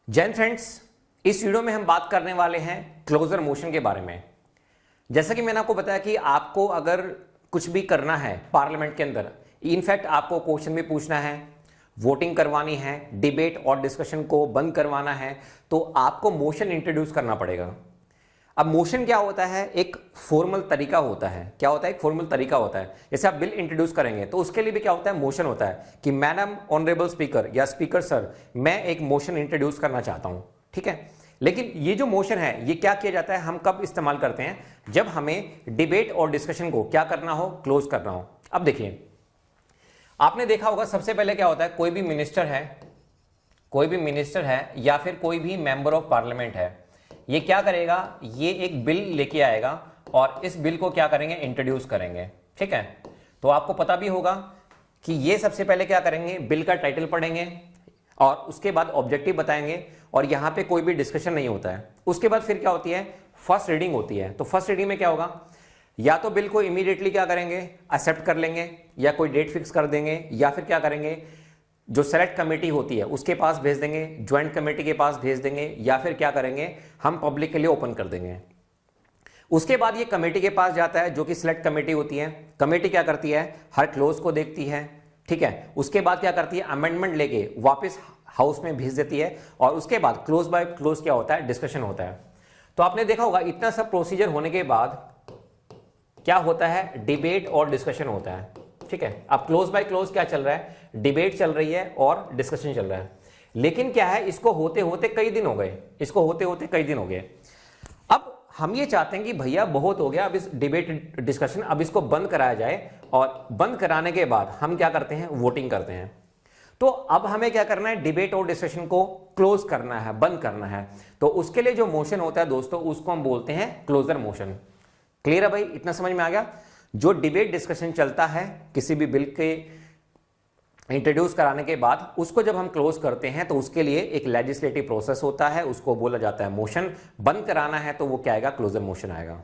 Jain friends, इस video में हम बात करने वाले हैं क्लोजर मोशन के बारे में। जैसा कि मैंने आपको बताया कि आपको अगर कुछ भी करना है पार्लियामेंट के अंदर, इनफैक्ट आपको क्वेश्चन भी पूछना है, वोटिंग करवानी है, डिबेट और डिस्कशन को बंद करवाना है, तो आपको मोशन इंट्रोड्यूस करना पड़ेगा। अब मोशन क्या होता है? एक फॉर्मल तरीका होता है। क्या होता है? एक फॉर्मल तरीका होता है। जैसे आप बिल इंट्रोड्यूस करेंगे तो उसके लिए भी क्या होता है? मोशन होता है कि मैडम ऑनरेबल स्पीकर या स्पीकर सर, मैं एक मोशन इंट्रोड्यूस करना चाहता हूं। ठीक है, लेकिन ये जो मोशन है ये क्या किया जाता है, हम कब इस्तेमाल करते हैं? जब हमें डिबेट और डिस्कशन को क्या करना हो, क्लोज करना हो। अब देखिए, आपने देखा होगा सबसे पहले क्या होता है, कोई भी मिनिस्टर है या फिर कोई भी मेंबर ऑफ पार्लियामेंट है, ये क्या करेगा, ये एक बिल लेके आएगा और इस बिल को क्या करेंगे, इंट्रोड्यूस करेंगे। ठीक है, तो आपको पता भी होगा कि ये सबसे पहले क्या करेंगे, बिल का टाइटल पढ़ेंगे और उसके बाद ऑब्जेक्टिव बताएंगे और यहां पे कोई भी डिस्कशन नहीं होता है। उसके बाद फिर क्या होती है, फर्स्ट रीडिंग होती है। तो फर्स्ट रीडिंग में क्या होगा, या तो बिल को इमीडिएटली क्या करेंगे, एक्सेप्ट कर लेंगे, या कोई डेट फिक्स कर देंगे, या फिर क्या करेंगे, जो सेलेक्ट कमेटी होती है उसके पास भेज देंगे, ज्वाइंट कमेटी के पास भेज देंगे, या फिर क्या करेंगे, हम पब्लिक के लिए ओपन कर देंगे। उसके बाद ये कमेटी के पास जाता है, जो कि सिलेक्ट कमेटी होती है। कमेटी क्या करती है, हर क्लोज को देखती है। ठीक है, उसके बाद क्या करती है, अमेंडमेंट लेके वापस हाउस में भेज देती है और उसके बाद क्लोज बाय क्लोज क्या होता है, डिस्कशन होता है। तो आपने देखा होगा इतना सब प्रोसीजर होने के बाद क्या होता है, डिबेट और डिस्कशन होता है। ठीक है, अब क्लोज बाय क्लोज क्या चल रहा है, डिबेट चल रही है और डिस्कशन चल रहा है। लेकिन क्या है, इसको होते होते कई दिन हो गए। अब हम ये चाहते हैं कि भैया बहुत हो गया, अब इस डिबेट डिस्कशन, अब इसको बंद कराया जाए और बंद कराने के बाद हम क्या करते हैं, वोटिंग करते हैं। तो अब हमें क्या करना है, डिबेट और डिस्कशन को क्लोज करना है, बंद करना है। तो उसके लिए जो मोशन होता है दोस्तों, उसको हम बोलते हैं क्लोजर मोशन। क्लियर है भाई, इतना समझ में आ गया? जो डिबेट डिस्कशन चलता है किसी भी बिल के इंट्रोड्यूस कराने के बाद, उसको जब हम क्लोज करते हैं तो उसके लिए एक लेजिस्लेटिव प्रोसेस होता है, उसको बोला जाता है मोशन। बंद कराना है तो वो क्या आएगा, क्लोजर मोशन आएगा।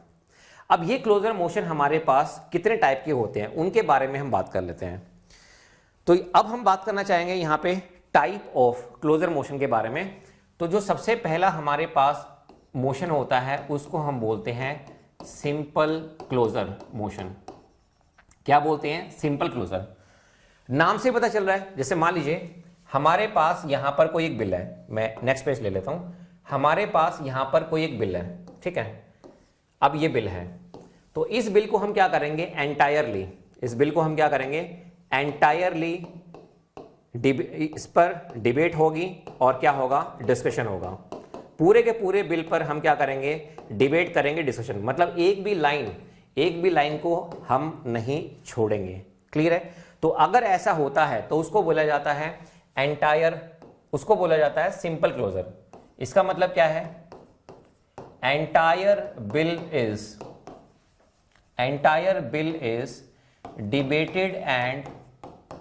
अब ये क्लोजर मोशन हमारे पास कितने टाइप के होते हैं उनके बारे में हम बात कर लेते हैं। तो अब हम बात करना चाहेंगे यहां पे टाइप ऑफ क्लोजर मोशन के बारे में। तो जो सबसे पहला हमारे पास मोशन होता है उसको हम बोलते हैं सिंपल क्लोजर मोशन। क्या बोलते हैं, सिंपल क्लोजर। नाम से पता चल रहा है। जैसे मान लीजिए हमारे पास यहां पर कोई एक बिल है, मैं नेक्स्ट पेज ले लेता हूं। हमारे पास यहां पर कोई एक बिल है, ठीक है, अब ये बिल है, तो इस बिल को हम क्या करेंगे, एंटायरली, इस बिल को हम क्या करेंगे, एंटायरली इस पर डिबेट होगी और क्या होगा, डिस्कशन होगा। पूरे के पूरे बिल पर हम क्या करेंगे, डिबेट करेंगे, डिस्कशन, मतलब एक भी लाइन को हम नहीं छोड़ेंगे। क्लियर है? तो अगर ऐसा होता है तो उसको बोला जाता है उसको बोला जाता है सिंपल क्लोजर। इसका मतलब क्या है, entire bill is debated and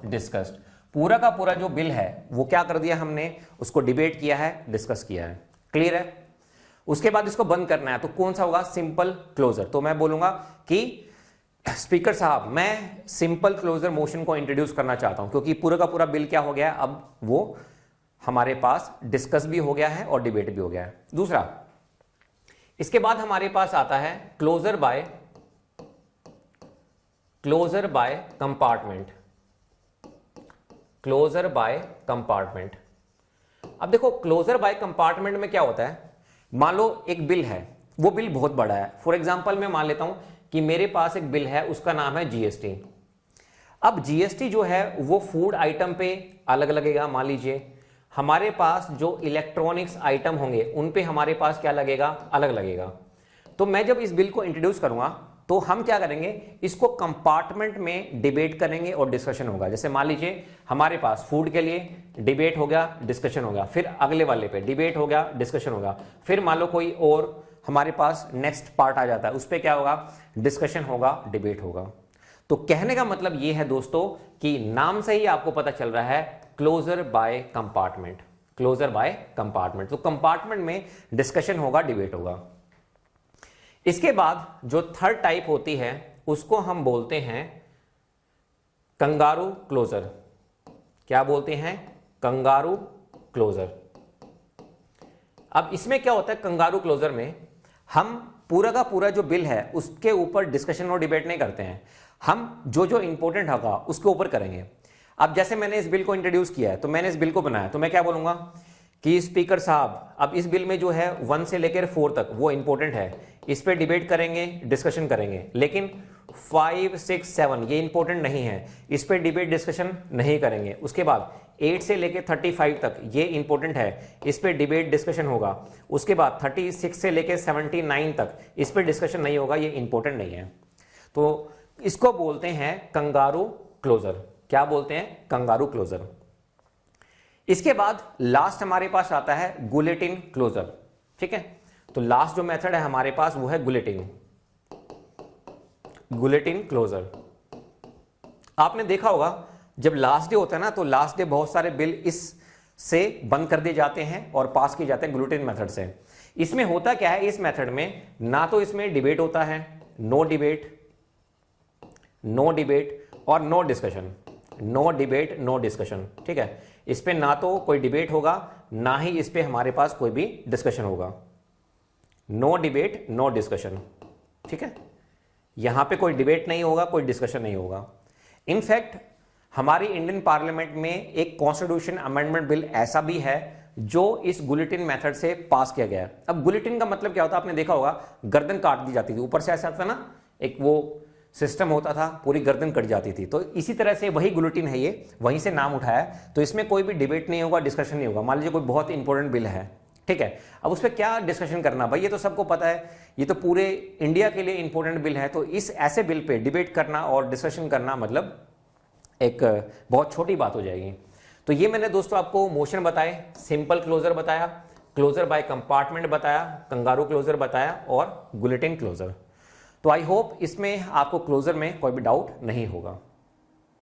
discussed. पूरा का पूरा जो बिल है वो क्या कर दिया हमने, उसको डिबेट किया है, डिस्कस किया है। क्लियर है? उसके बाद इसको बंद करना है तो कौन सा होगा, सिंपल क्लोजर। तो मैं बोलूंगा कि स्पीकर साहब, मैं सिंपल क्लोजर मोशन को इंट्रोड्यूस करना चाहता हूं, क्योंकि पूरा का पूरा बिल क्या हो गया, अब वो हमारे पास डिस्कस भी हो गया है और डिबेट भी हो गया है। दूसरा, इसके बाद हमारे पास आता है क्लोजर बाय कंपार्टमेंट। अब देखो, क्लोजर बाय कंपार्टमेंट में क्या होता है, मान लो एक बिल है, वो बिल बहुत बड़ा है। फॉर एग्जांपल मैं मान लेता हूं कि मेरे पास एक बिल है, उसका नाम है जीएसटी। अब जीएसटी जो है वो फूड आइटम पे अलग लगेगा। मान लीजिए हमारे पास जो इलेक्ट्रॉनिक्स आइटम होंगे उन पे हमारे पास क्या लगेगा, अलग लगेगा। तो मैं जब इस बिल को इंट्रोड्यूस करूंगा तो हम क्या करेंगे, इसको कंपार्टमेंट में डिबेट करेंगे और डिस्कशन होगा। जैसे मान लीजिए हमारे पास फूड के लिए डिबेट हो गया, डिस्कशन होगा, फिर अगले वाले पे डिबेट हो गया, डिस्कशन होगा, फिर मान लो कोई और हमारे पास नेक्स्ट पार्ट आ जाता है, उस पे क्या होगा, डिस्कशन होगा, डिबेट होगा। तो कहने का मतलब यह है दोस्तों कि नाम से ही आपको पता चल रहा है क्लोजर बाय कंपार्टमेंट। तो कंपार्टमेंट में डिस्कशन होगा, डिबेट होगा। इसके बाद जो थर्ड टाइप होती है उसको हम बोलते हैं कंगारू क्लोजर। क्या बोलते हैं, कंगारू क्लोजर। अब इसमें क्या होता है, कंगारू क्लोजर में हम पूरा का पूरा जो बिल है उसके ऊपर डिस्कशन और डिबेट नहीं करते हैं, हम जो जो इंपॉर्टेंट होगा उसके ऊपर करेंगे। अब जैसे मैंने इस बिल को इंट्रोड्यूस किया है, तो मैंने इस बिल को बनाया, तो मैं क्या बोलूंगा कि स्पीकर साहब अब इस बिल में जो है 1 से लेकर 4 तक वो इंपॉर्टेंट है, इस पे डिबेट करेंगे, डिस्कशन करेंगे, लेकिन 5, 6, 7 ये इंपॉर्टेंट नहीं है, इस पे डिबेट डिस्कशन नहीं करेंगे। उसके बाद 8 से लेकर 35 तक ये इंपॉर्टेंट है, इस पे डिबेट डिस्कशन होगा। उसके बाद 36 से लेकर 79 तक इस पे डिस्कशन नहीं होगा, ये इंपॉर्टेंट नहीं है। तो इसको बोलते हैं कंगारू क्लोजर। क्या बोलते हैं? Kangaroo closure. इसके बाद लास्ट हमारे पास आता है गुलेटिन क्लोजर। ठीक है, तो लास्ट जो मेथड है हमारे पास वो है गुलेटिन क्लोजर। आपने देखा होगा जब लास्ट डे होता है ना, तो लास्ट डे बहुत सारे बिल इस से बंद कर दिए जाते हैं और पास किए जाते हैं गुलेटिन मेथड से। इसमें होता क्या है, इस मेथड में ना तो इसमें डिबेट होता है, नो डिबेट और no discussion, no debate no discussion. ठीक है, इस पे ना तो कोई डिबेट होगा, ना ही इस पे हमारे पास कोई भी डिस्कशन होगा। No debate no discussion. ठीक है, यहां पे कोई डिबेट नहीं होगा, कोई डिस्कशन नहीं होगा। इनफैक्ट हमारी इंडियन पार्लियामेंट में एक कॉन्स्टिट्यूशन अमेंडमेंट बिल ऐसा भी है जो इस गुलेटिन मेथड से पास किया गया है। अब गुलेटिन का मतलब क्या होता है, आपने देखा होगा गर्दन काट दी जाती थी, ऊपर से ऐसा था ना, एक वो सिस्टम होता था, पूरी गर्दन कट जाती थी। तो इसी तरह से वही गुलेटिन है, ये वहीं से नाम उठाया। तो इसमें कोई भी डिबेट नहीं होगा, डिस्कशन नहीं होगा। मान लीजिए कोई बहुत इंपॉर्टेंट बिल है, ठीक है, अब उस पर क्या डिस्कशन करना, भाई ये तो सबको पता है, ये तो पूरे इंडिया के लिए इंपॉर्टेंट बिल है। तो इस ऐसे बिल पे डिबेट करना और डिस्कशन करना मतलब एक बहुत छोटी बात हो जाएगी। तो ये मैंने दोस्तों आपको मोशन बताए, सिंपल क्लोजर बताया, क्लोजर बाय कंपार्टमेंट बताया, कंगारू क्लोजर बताया और गुलेटिन क्लोजर। तो आई होप इसमें आपको क्लोजर में कोई भी डाउट नहीं होगा।